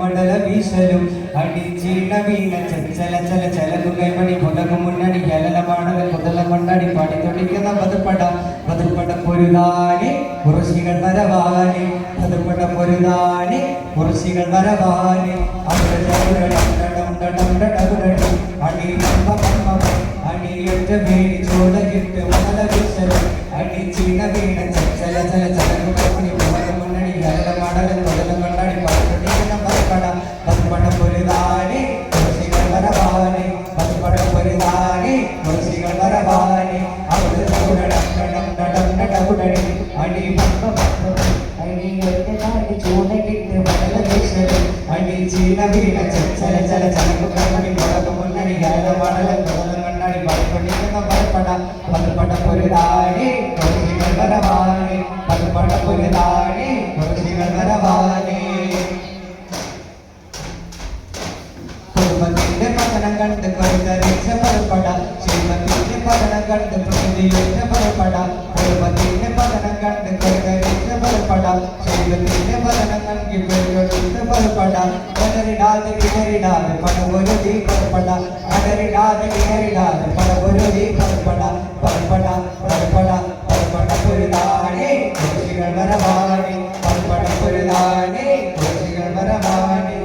മടല വീശലും അടി ചീണ വീണ ചല ചല ചലകു കൈമണി മുതകു മുന്നണി ജലനമാണൽ മുതല കൊണ്ടടി പാടി തൊടിക്കുന്ന പതുപ്പട പൊരുതാനെ കുറശികൾ വരവാനെ പതുപ്പട പൊരുതാനെ കുറശികൾ വരവാനെ അടി അണിയൊറ്റ വേണി ചോടകിട്ട് മടല വീശലും അടി ചീണ വീണ ചല ചല ചലകു കൈമണി മുതകു മുന്നണി ജലനമാണൽ മുതല കൊണ്ടടി പാടി തൊടിക്കുന്ന പതുപ്പട പൊരുതാനെ കുറശികൾ വരവാനെ പതുപ്പട പൊരുതാനെ കുറശികൾ വരവാനെ അവിടെ അടി അണിയൊറ്റ ചൂടകിട്ട് മടല വീശലും അടി ചീണ വീണ ചല ചല ചലകു കൈമണി മുതകു മുന്നണി ജലനമാണൽ മുതല കൊണ്ടടി പാടി തൊടിക്കുന്ന പതുപ്പട പൊരുതാനെ കുറശികൾ വരവാനെ പതുപ്പട പൊരുതാനെ കുറശികൾ വരവാനെ കുടുംബത്തിന്റെ പതനം കണ്ട് കൊരുതരിച്ച പരപ്പട ശ്രീമത്തിന്റെ പതനം കണ്ട് പ്രതിയൊറ്റ പരപ്പട കുടുംബത്തിന്റെ പതനം കണ്ട് കൊരുതരിച്ച പരപ്പട ശ്രീമത്തിന്റെ പതനം കണ്ടി പെരുകൊടുത്ത പരപ്പട അടരിടാതെ കിണറിടാതെ പടവൊരു തീ പരപ്പട അടരിടാതെ കിണറിടാതെ പടവൊരു തീ പരപ്പട പരപ്പട പരപ്പട പരപ്പട പൊരുതാനെ കുറശികൾ വരവാനെ പരപ്പട പൊരുതാനെ കുറശികൾ വരവാനെ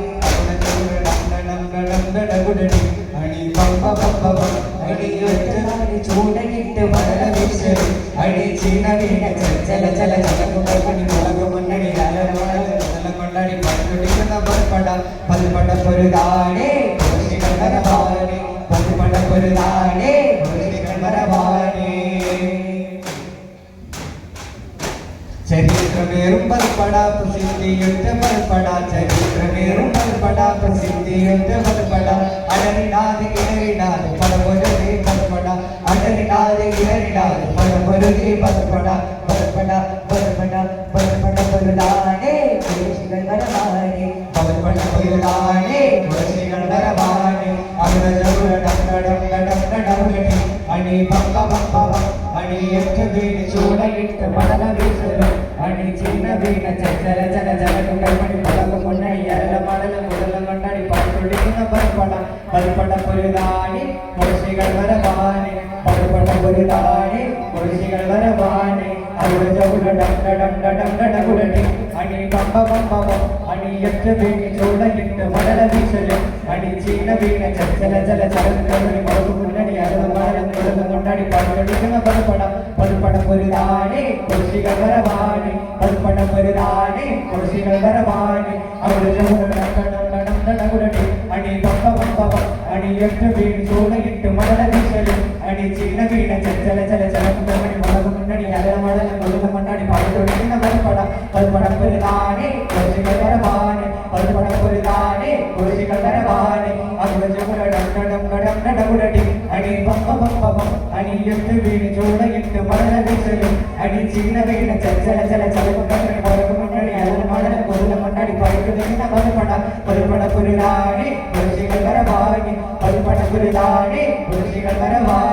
ചൂടകിട്ട് മടല വീശലും അടി ചീണ വീണ ചല ചല ചലകു കൈമണി മുളകു മുന്നണി ജലനമാണൽ കൊണ്ടടി പടിക്കുന്ന പതുപ്പട പൊരുതാനെ കുറശികൾ വരവാനെ പതുപ്പട പൊരുതാനെ കുറശികൾ വരവാനെ ചരിത്രമേറും പൽപ്പട പ്രസിദ്ധിയൊറ്റ പൽപ്പട ചരിത്രമേറും പൽപ്പട പ്രസിദ്ധിയൊറ്റ പൽപ്പട അടരിടാതെ കിണറിടാതെ പടവൊരുതി പൽപ്പട അടരിടാതെ കിണറിടാതെ പടവൊരുതി പൽപ്പട പൽപ്പട പൽപ്പട പൽപ്പട പൊരുതാനെ കുറശികൾ വരവാനെ പൽപ്പട പൊരുതാനെ കുറശികൾ വരവാനെ അണി അണിയൊറ്റ വീട് ചൂടകിട്ട് മടല വീശലും അടി ചീണ വീണ ചല ചല ചലകു കൈമണി മുളകു മുന്നണി ജലനമാണൽ മുതല കൊണ്ടടി പാടി തൊടിക്കുന്ന പൽപ്പട പൊരുതാനെ കുറശികൾ വരവാനെ പൽപ്പട പൊരുതാനെ കുറശികൾ വരവാനെ അണിയൊറ്റ വീണി ചൂടകിട്ട് മടല വീശലും അടി ചീണ വീണ ചല ചല ചലകു കൈമണി മുളകു മുന്നണി ജലനമാണൽ മുതല കൊണ്ടടി പാടി തൊടിക്കുന്ന പൽപ്പട പൊരുതാനെ കുറശികൾ വരവാനെ പൽപ്പട പൊരുതാനെ കുറശികൾ വരവാനെ അണിയൊറ്റ വീണി ചൂടകിട്ട് മടല വീശലും അടി ചീണ വീണ ചല ചല ചലകു കൈമണി മുളകു മുന്നണി ജലനമാണൽ മുതല കൊണ്ടടി പാടി തൊടിക്കുന്ന പൽപ്പട പൊരുതാനെ കുറശികൾ വരവാനെ പൽപ്പട പൊരുതാനെ കുറശികൾ വരവാനെ അണിയൊറ്റ വീണി ചൂടകിട്ട് മടല വീശലും അടി ചീണ വീണ ചല ചല ചലകു കൈമണി മുളകു മുന്നണി ജലനമാണൽ മുതല കൊണ്ടടി പാടി തൊടിക്കുന്ന പൽപ്പട പൊരുതാനെ കുറശികൾ വരവാനെ പൽപ്പട പൊരുതാനെ കുറശികൾ വരവാനെ